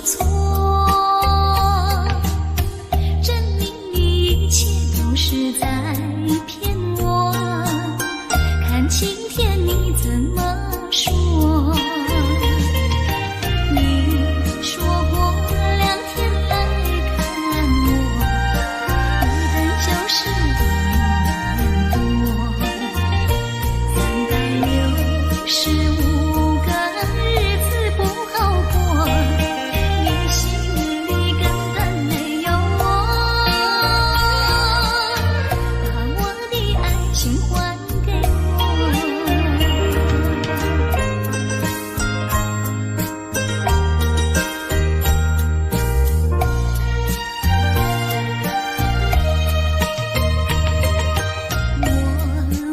错，证明你一切都是在骗我。看晴天你怎么说？你说过2天来看我，一等就是1年多。365个日子不好过，你心里根本没有我。把我的爱情还给我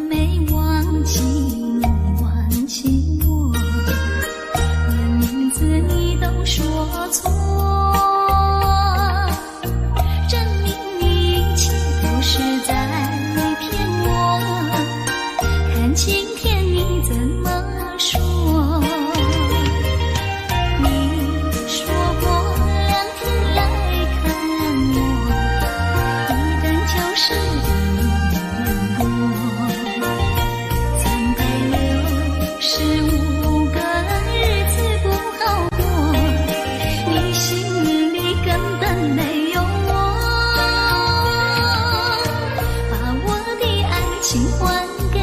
没忘记你忘记我，连名字你都说错，证明你一切都是在骗我。看晴天你怎么说？你说过2天来看我，一等就是1年多。365个日子不好过，你心里根本没有我。把我的爱情还给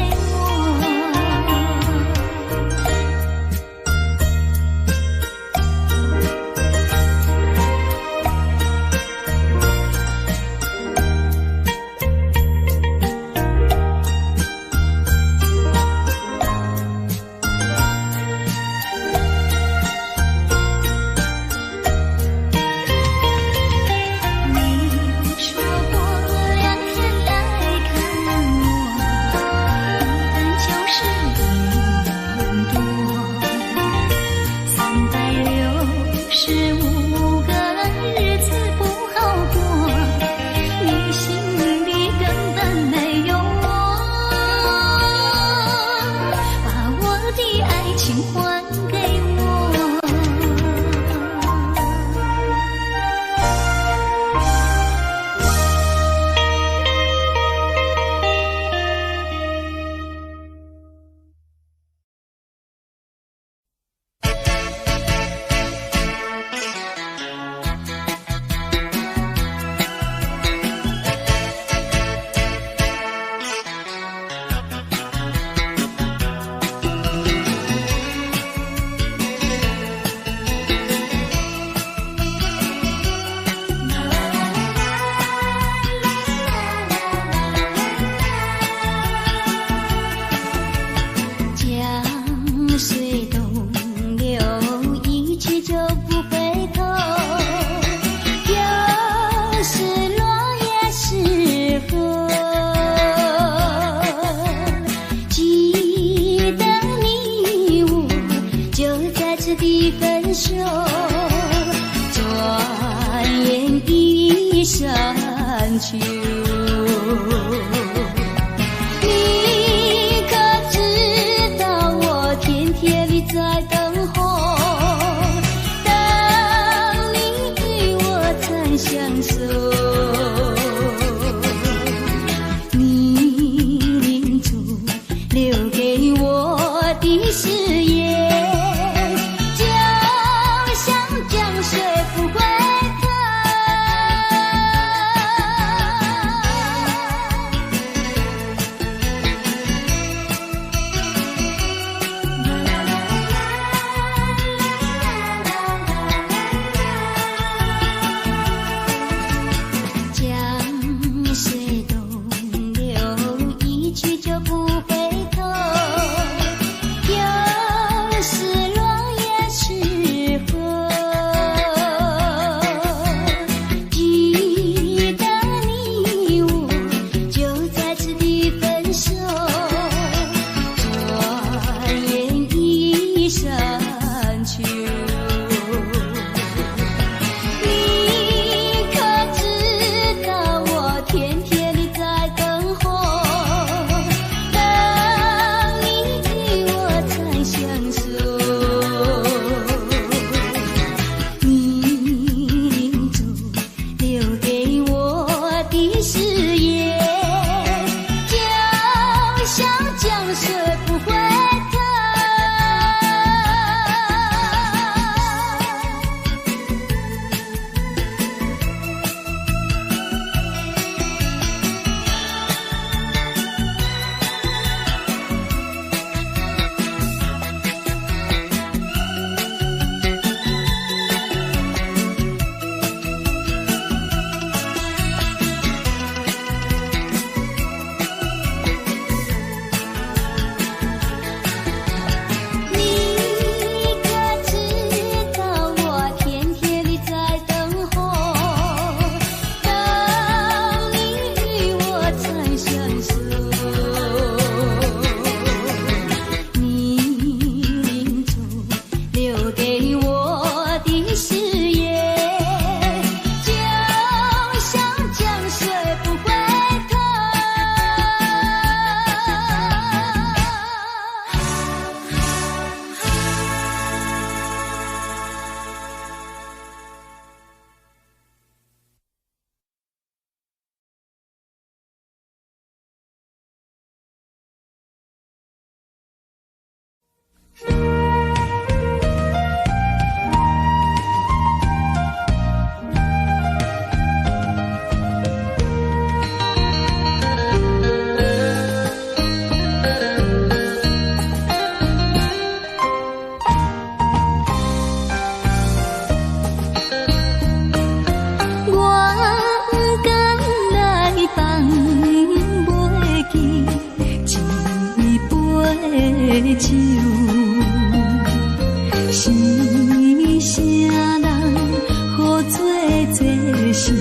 像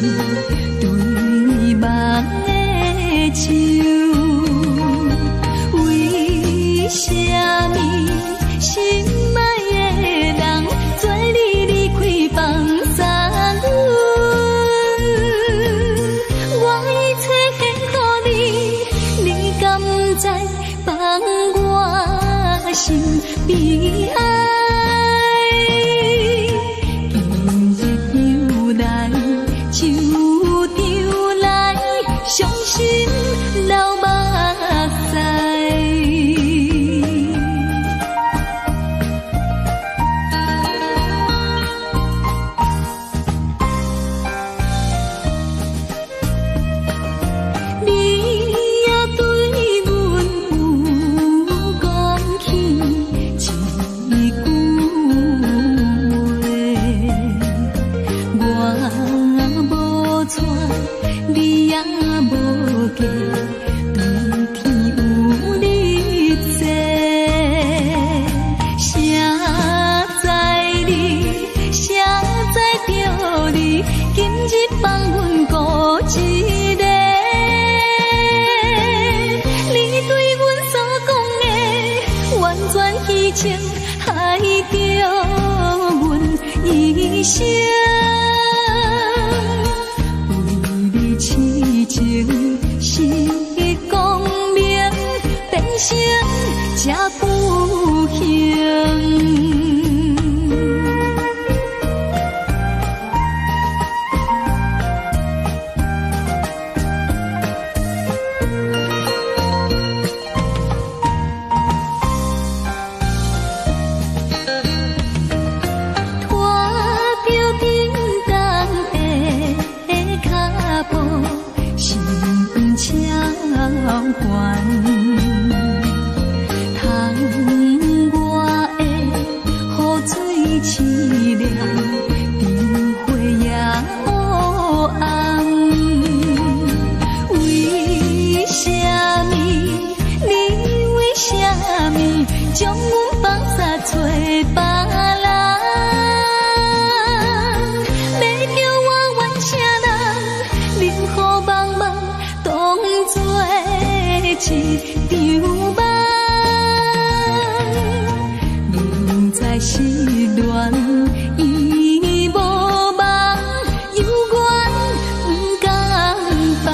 对望的手，为什么心爱的人在你离开放散阮？我已找现乎你，你敢知放我心悲哀？伤心流目屎，你也对阮有讲起一句话，我无错，你也无计，对天有你坐，谁知你，谁知着你，今日放阮孤一个。你对阮所讲的完全虚情，害着阮一生。情是光明，变成这不幸。将阮放下找别人，要叫我怨啥人？冷雨茫茫，当作一场梦。明知失恋已无望，犹原不甘放。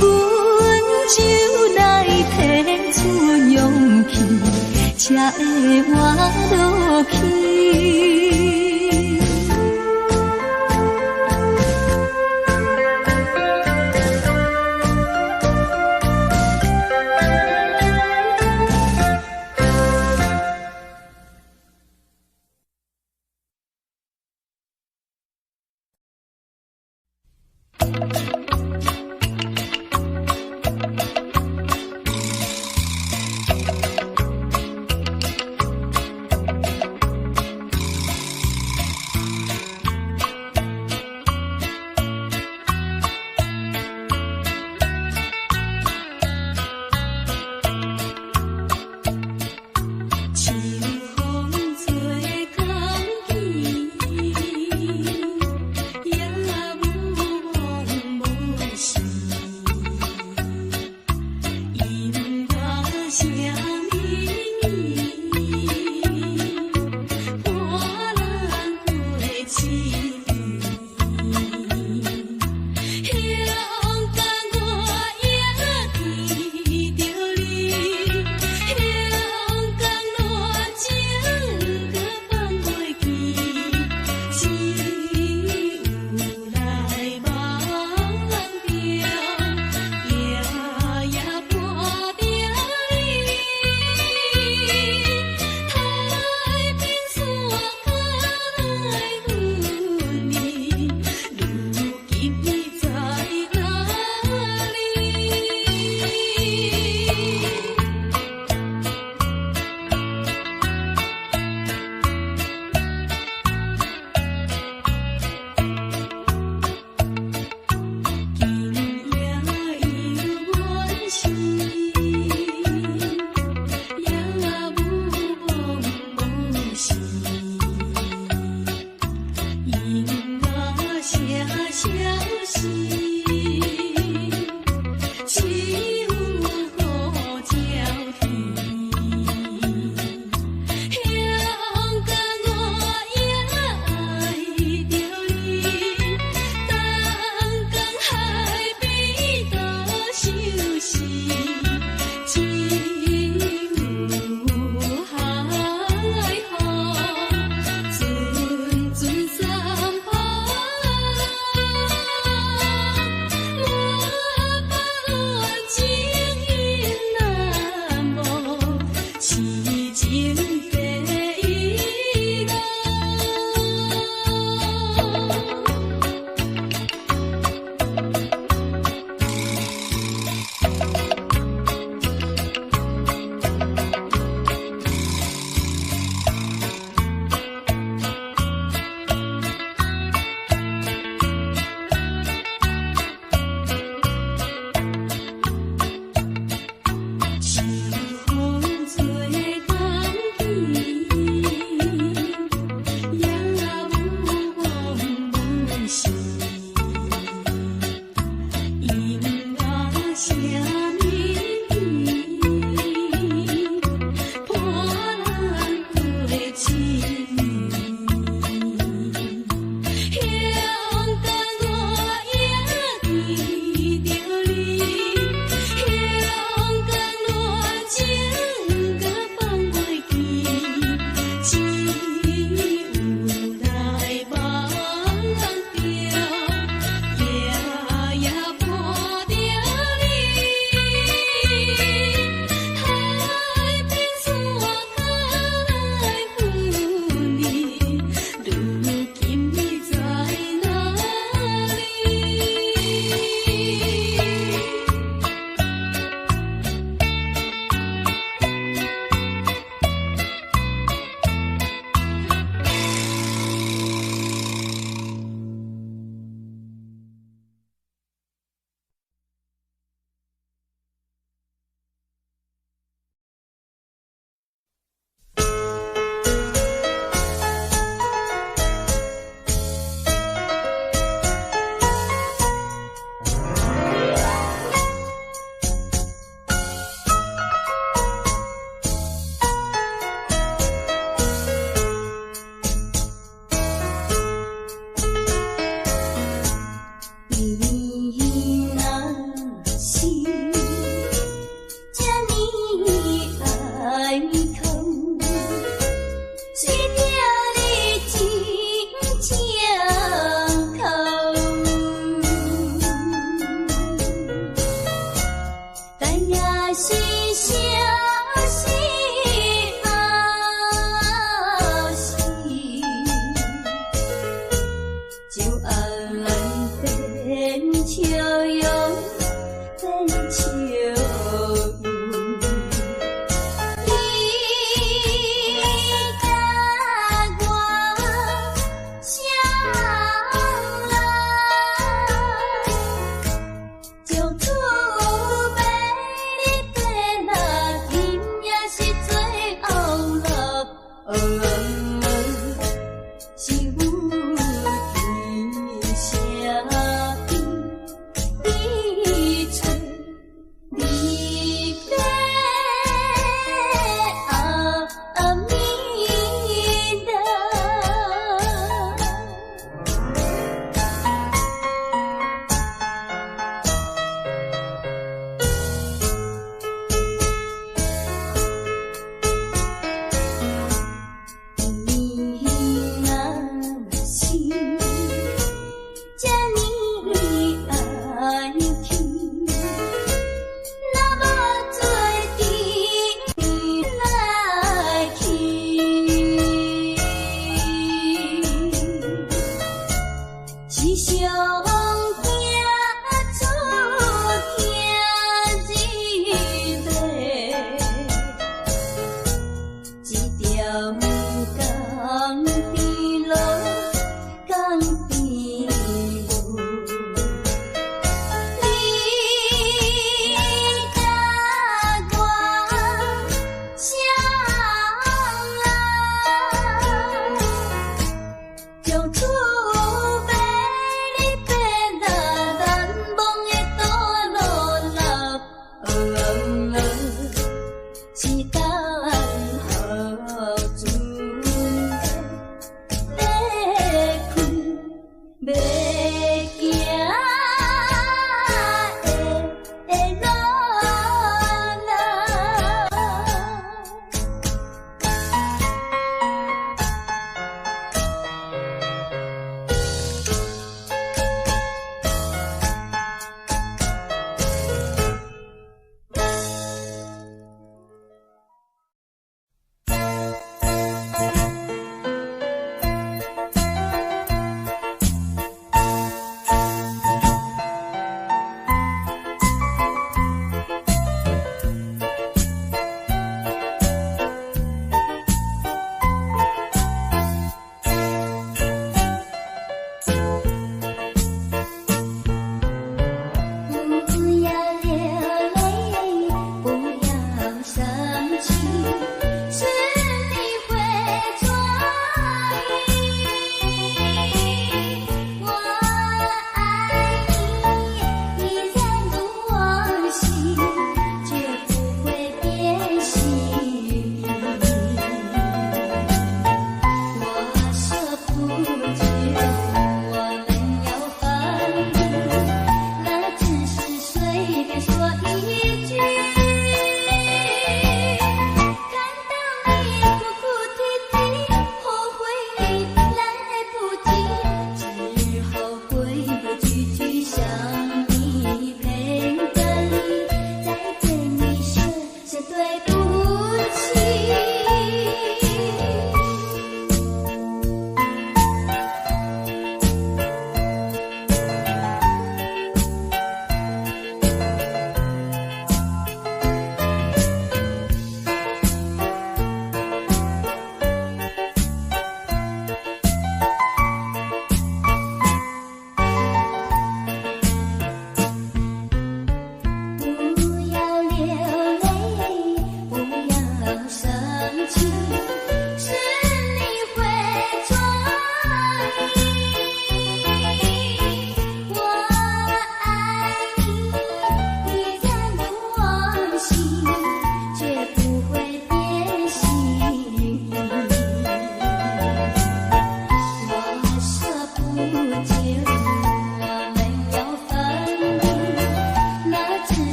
阮就来提出勇气，才会活落去。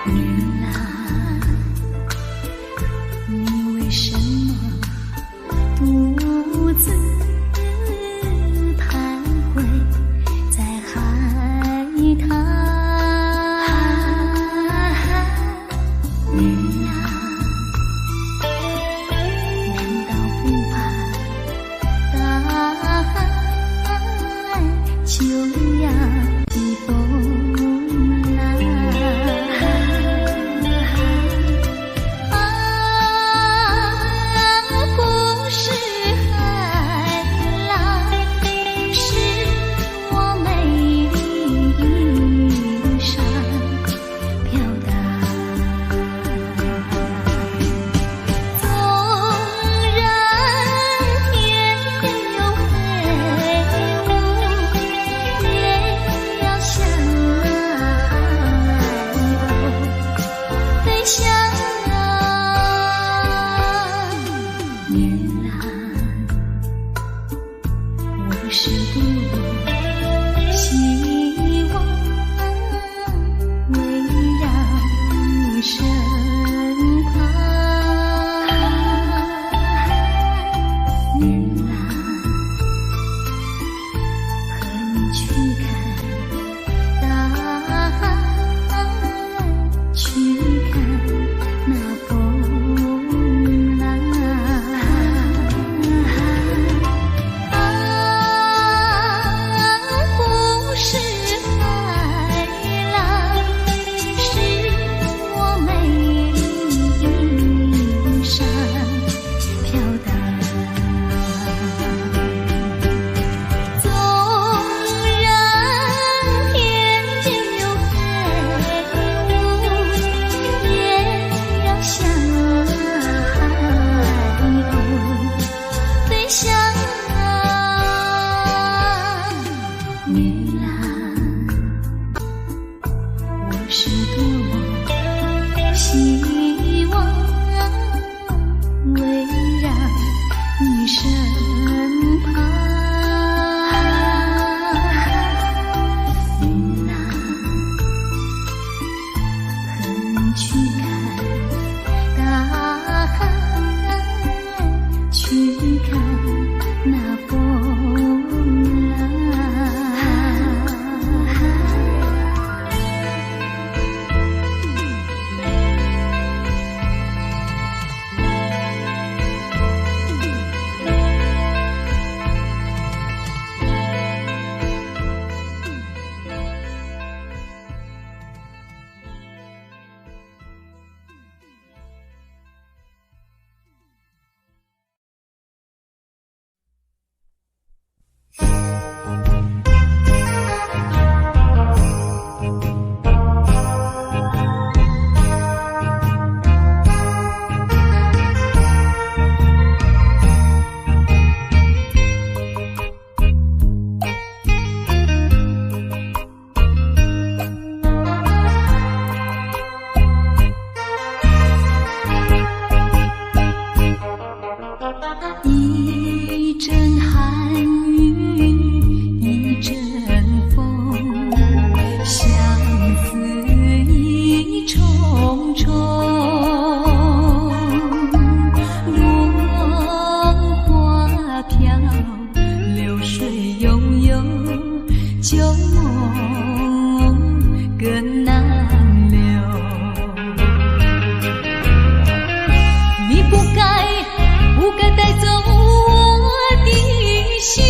原来你为什么独自徘徊在海滩？原来难道不怕大海就要逆风来？不是海浪，是我美丽衣裳飘荡。纵然天边有黑雾，也要向飞翔。原来我是多么希望围绕你身旁。原来和你去看大海，去看那风浪。不是海浪，是我美丽衣裳飘荡。纵然天边有黑雾，也要向海鸥飞翔。原来我是多么希望围绕你身旁。原来和你去看大海，去看那风浪。一阵寒雨，一阵风，相思意重重。落花飘，流水悠悠，旧梦更难留。你不该带走我的心，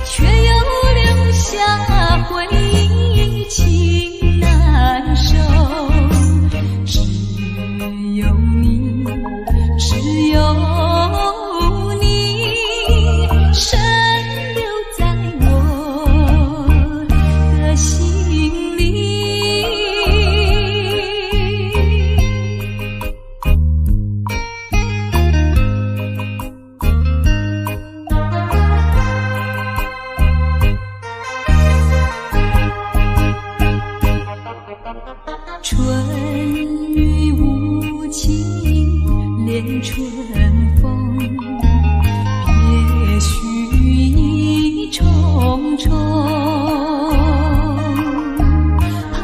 却又留下回忆情难收。只有你，只有你，深留在我的心里。春雨无情恋春风，别绪意重重。盼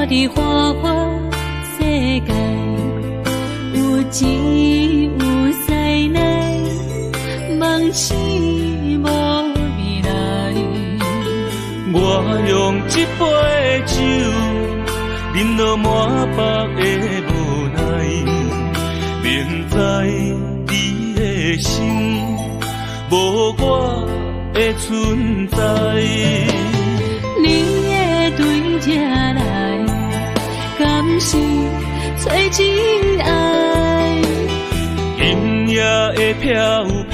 伫花花世界，有钱有势来，梦醒无未来。我用一杯酒，饮落满腹的无奈，明知你的心无我的存在。你的对这来，敢是找真爱？今夜的飘泊，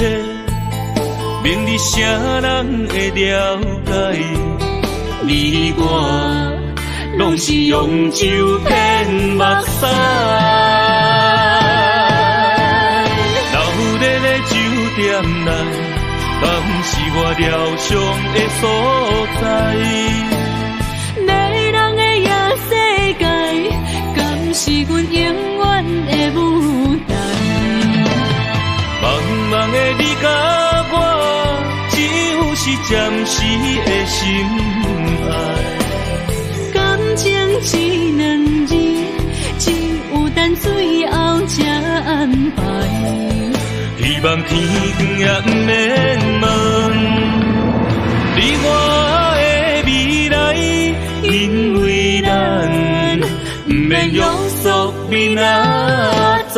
明日啥人会了解？你我拢是用酒骗目屎，流热的酒店内，敢是我疗伤的所在？迷人的夜世界，敢是阮永远的舞台？茫茫的你甲我，只有是暂时的心爱。感情只两字，只有等最后才安排。希望天光也不免问你我的未来，因为咱不免约束明仔载。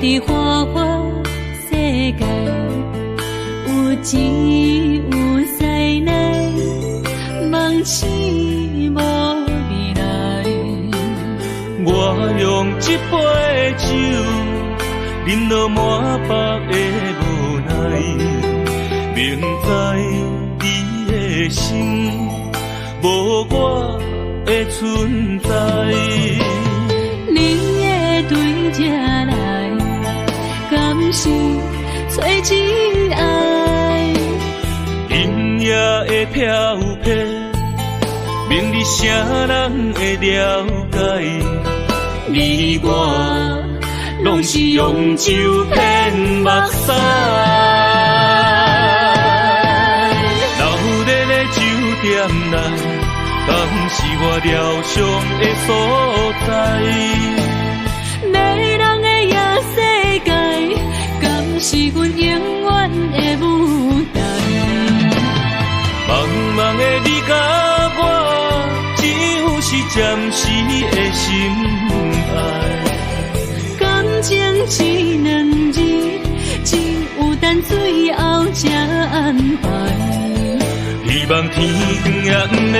伫花花世界，有钱有势来，梦醒无未来。我用一杯酒，饮落满腹的无奈，明知你的心无我的存在。你的对这来，敢是找真爱？今夜的飘泊，明日啥人会了解？你我拢是用酒骗目屎，流热的酒店内，敢是我疗伤的所在？迷人的夜世界，敢是阮永远的舞台？茫茫的你甲我，只有是暂时的心爱。感情只两字，只有等最后才安排。希望天光也不免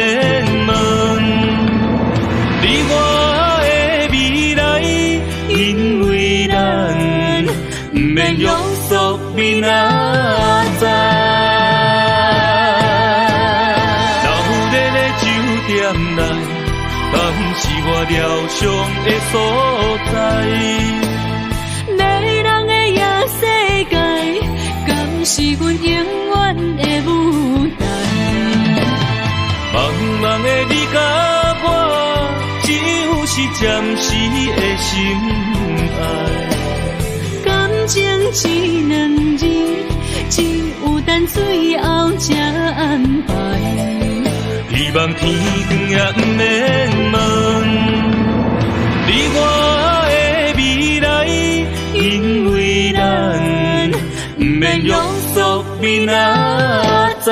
问你我的未来，因为咱不免约束明仔载。流热的酒店内，敢是我疗伤的所在？迷人的夜世界，敢是阮永远的舞台？茫茫的你甲我，只有是暂时的心爱。感情只两字，只有等最后才安排。希望天光也不免问你我的未来，因为咱不免约束明仔载。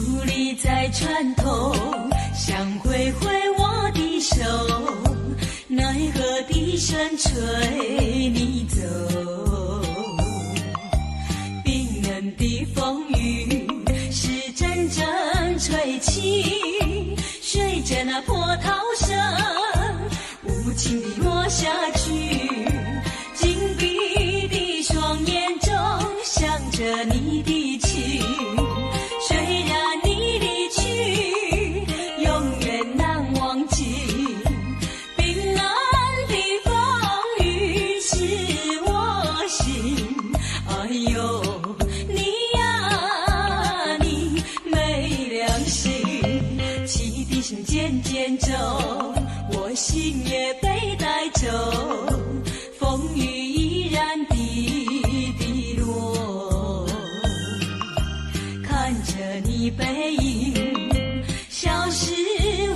伫立在船头，想挥挥我的手，奈何笛声吹你走。冰冷的风雨是阵阵吹起，随着那波涛声无情地落下去。紧闭的双眼中想着你的情，虽然你离去永远难忘记。冰冷的风雨是我心，哎呦你呀你没良心。汽笛声渐渐走，我心也被带走，风雨依然滴滴落。看着你背影消失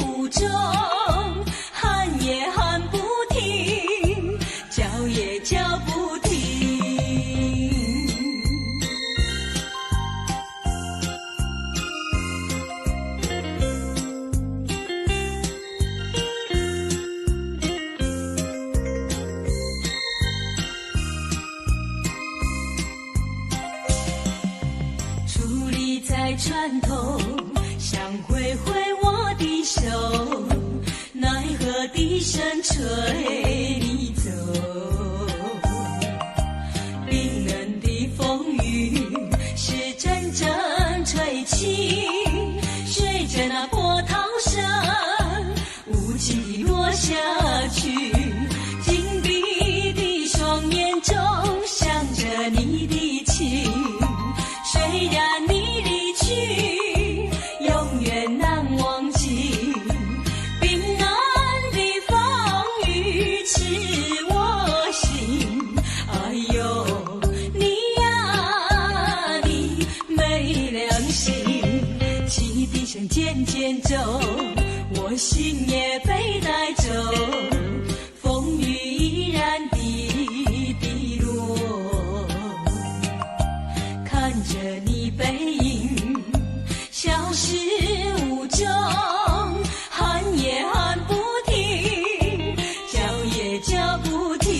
无踪，喊也喊不停，叫也叫不停。伫立在船头，想挥挥我的手，奈何笛声吹你走。冰冷的风雨是阵阵吹起，随着那波涛声无情地落下去。紧闭的双眼中想着你的情，虽然你离去永远难忘记。冰冷的风雨刺我心，哎呦你呀你没良心。汽笛声渐渐走，我心也被带走，风雨依然滴滴落。看着你背影消失无踪，喊也喊不停，叫也叫不停。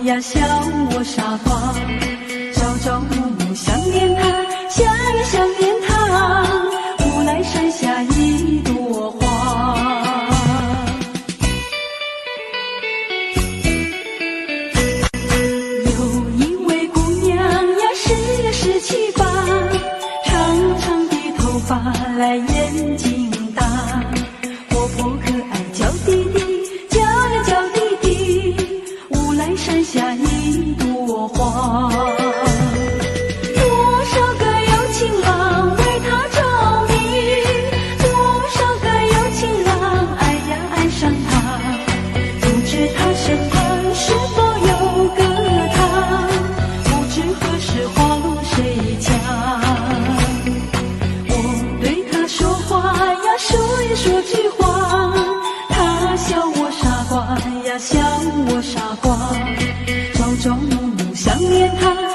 呀，笑我傻瓜，朝朝暮暮想念他，想也想念他，无来山下一朵花。有一位姑娘呀，17、18，长长的头发来眼睛大，活泼可爱叫弟弟，叫呀叫弟弟，无来山下一朵花。多少个有情郎为她着迷，多少个有情郎爱呀爱上她，不知她身旁是否有个他，不知何时花落谁家。我对她说话呀，说也说句话，她笑我傻瓜呀，笑我傻瓜，朝朝暮暮想念她。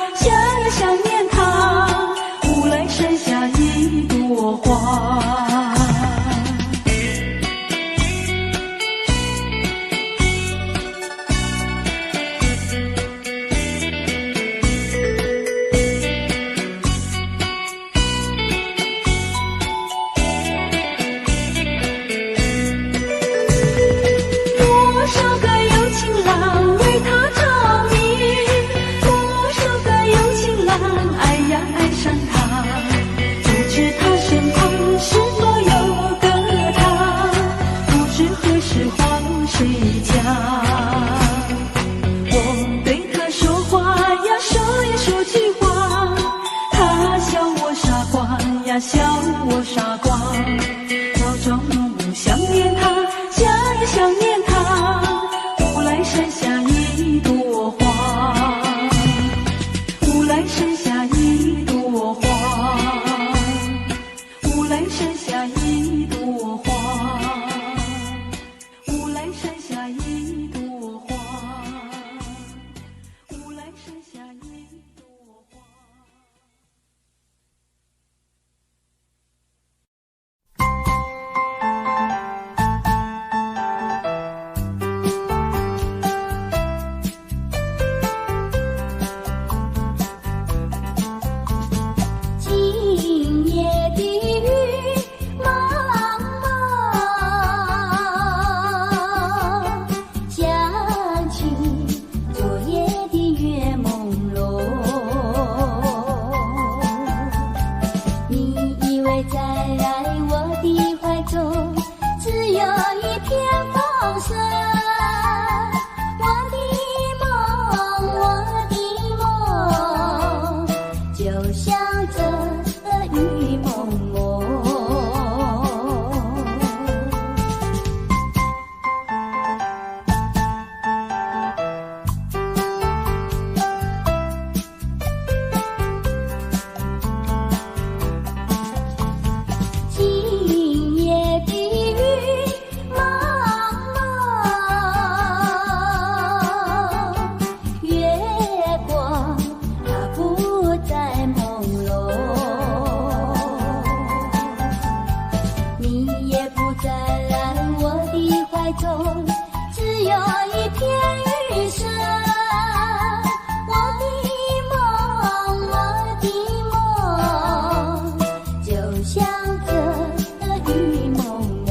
做傻瓜。朝朝暮暮想念他，想也想念他。乌来山下一朵花，乌来山下一朵花，乌来山下一朵花，乌来山下一朵花，乌来山下一朵花。今夜的雨茫茫，想起昨夜的月朦胧。你依偎在我的怀中，只有一片风声。我的梦，就像这雨蒙蒙。今夜的雨茫茫，月光它不再朦胧，你也不在我的怀中，只有一片雨声。我的梦，就像这雨蒙蒙。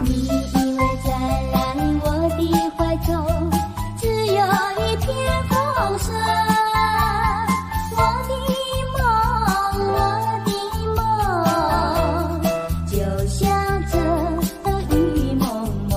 你依偎在我的怀中，只有一片风声。我的梦，就像这雨蒙蒙。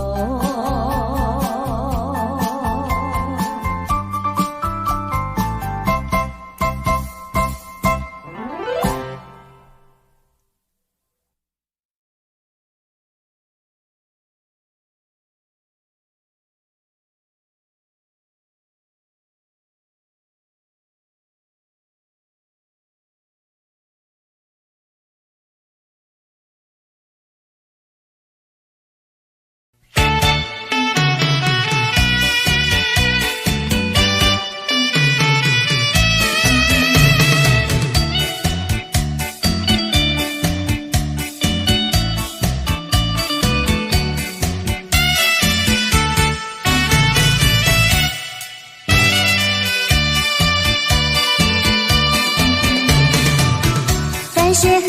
在水河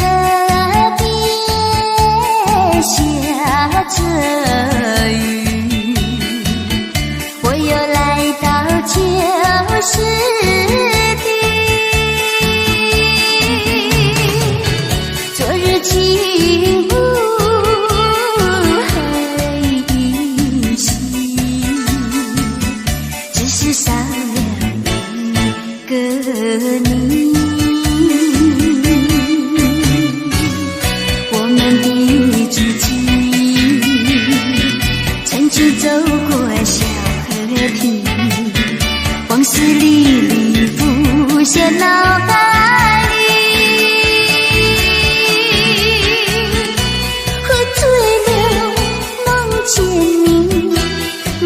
边下着雨，我又来到旧时地。昨日轻雾黑依稀，只是少了一个你。我们的足迹曾经走过小河堤，往事历历浮现脑海里。喝醉了梦见你，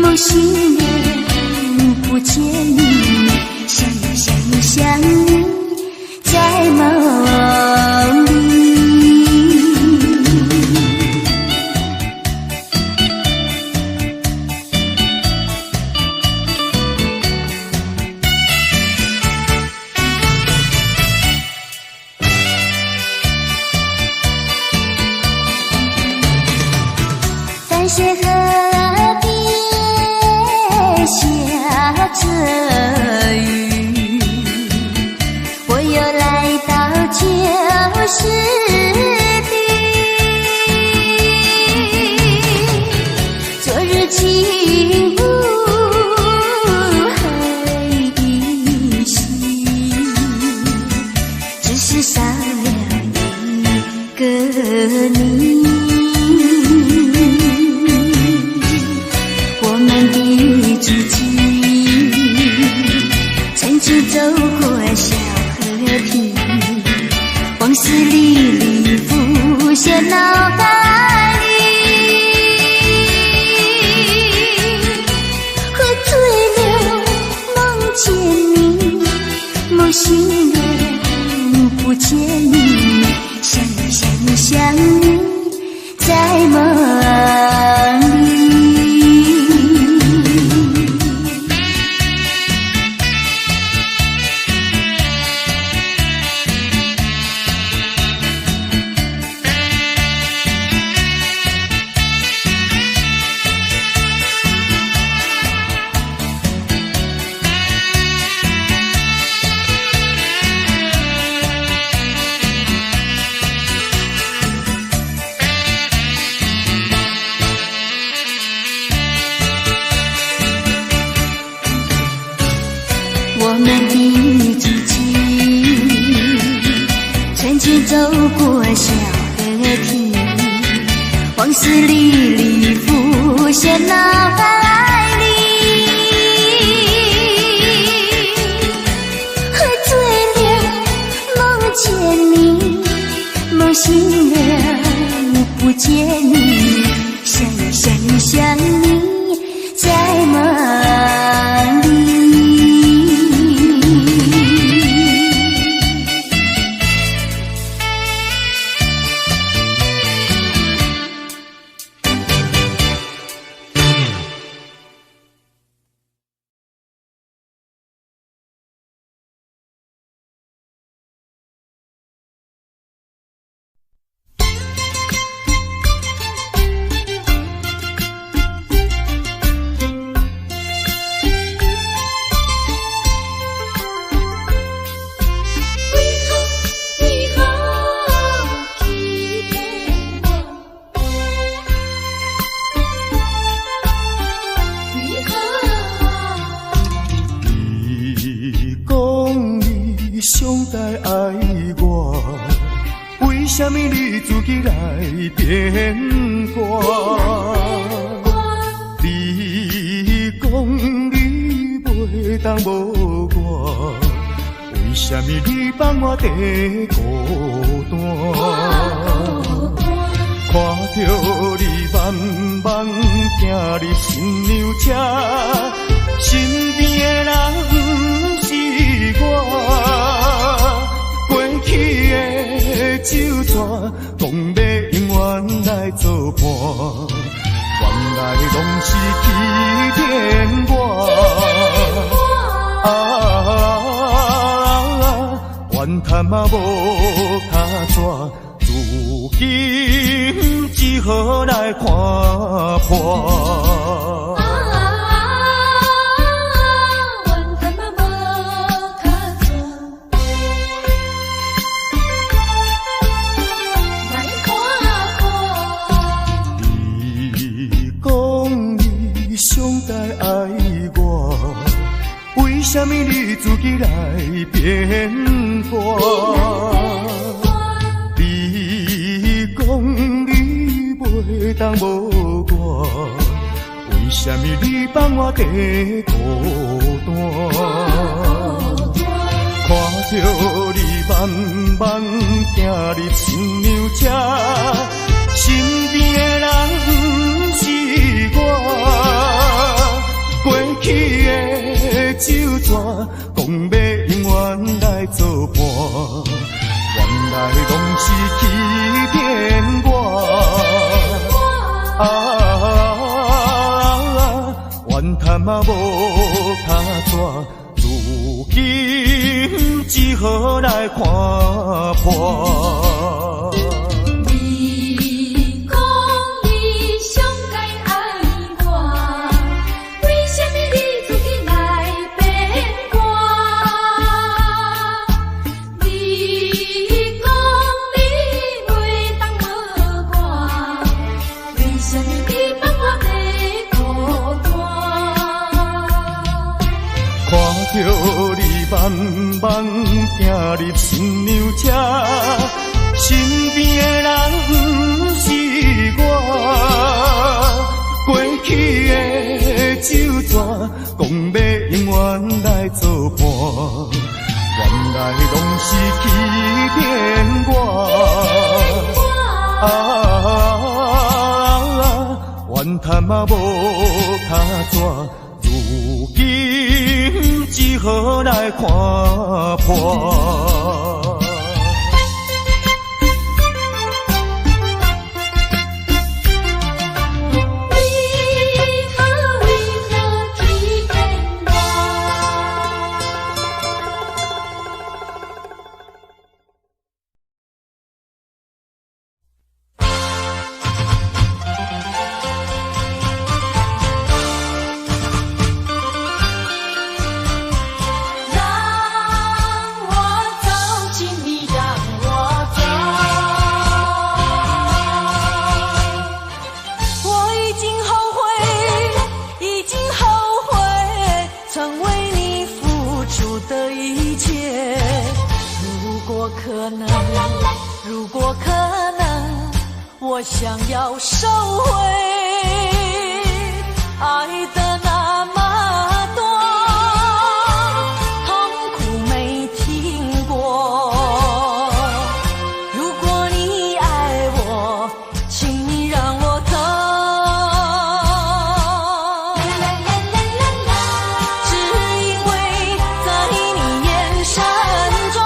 梦醒了不见你，想呀想呀想你在梦里。在水河边下着雨，我知己，曾经走过小河堤，往事历历浮现脑海里。喝醉了，梦见你，梦醒了，不见你，想你想你想你，在梦里。我们的知己，曾经走过小河堤，往事历历浮现脑海里。喝醉了，梦见你，梦醒了，不见你，想你想你想你，在梦里。什么你自己来变卦？你讲你袂当无我，为什么你放我在孤单？看着你慢慢行入新娘车，身边的人不是我。过去的酒泉，讲要永远来作伴，原来拢是欺骗我。怨叹嘛无卡纸，如今只好来看破。为什么你自己来变卦？你讲你袂当无我，为什么你放我在孤单？看着你慢慢行入新娘车，身边的人不是我。过去的酒泉，讲要永远来作伴，原来拢是欺骗我。怨叹嘛无卡纸，如今只好来看破。看着你慢慢行入新娘车，身边的人不是我。过去的酒泉，讲要永远来作伴，原来拢是欺骗我。怨叹嘛无卡纸，如今只好来看破。如果可能，我想要收回爱的那么多，痛苦没听过。如果你爱我，请你让我走。只因为在你眼神中，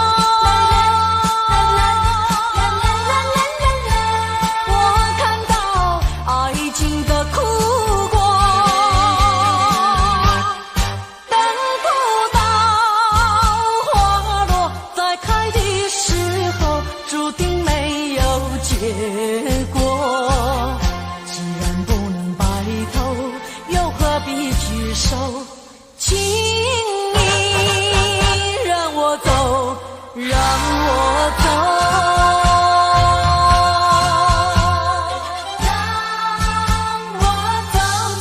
请你让我走，让我走，让我走，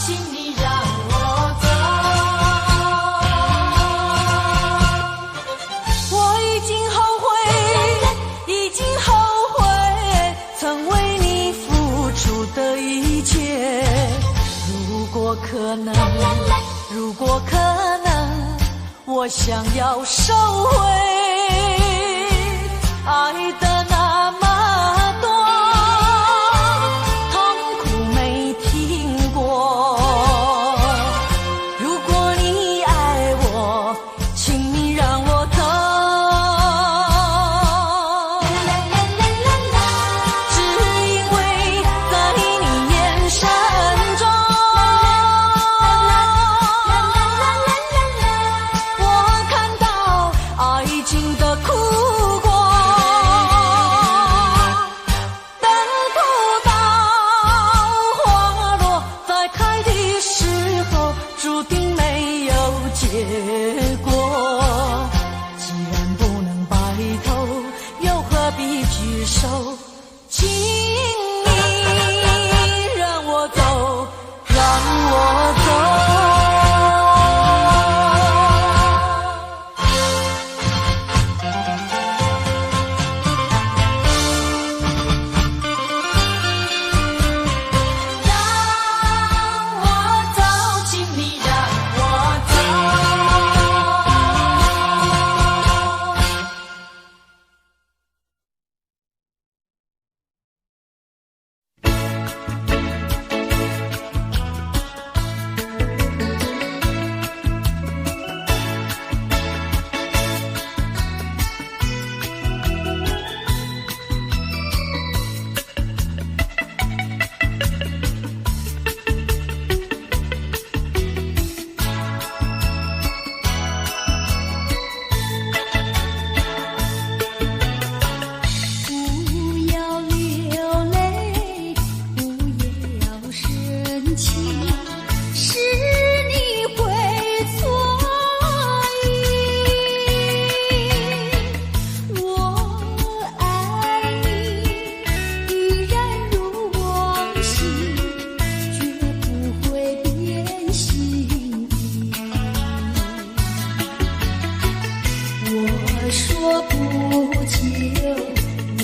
请你让我走。我已经后悔，已经后悔，曾为你付出的一切。如果可能，如果可能，我想要收回爱的那么多，痛苦没听过。如果你爱我，请你让我走。只因为在你眼神中，结果既然不能白头，又何必举手？请你让我走，让我走。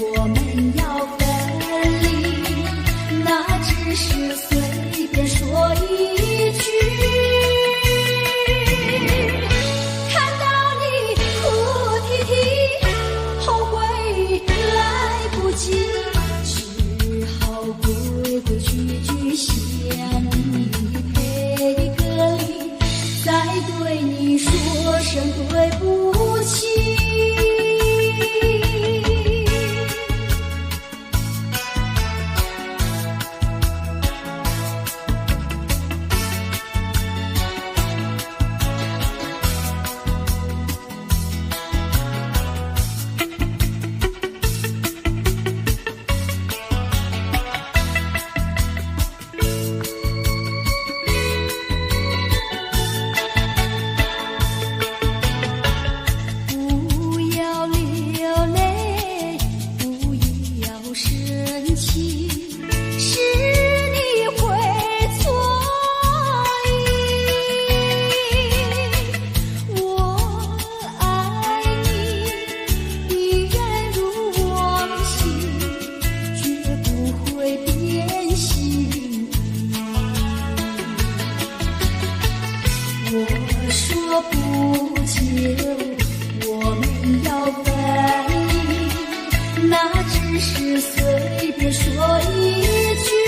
我们要分离，那只是随便说。再对你说声对不起。我说不久我们要分离，那只是随便说一句。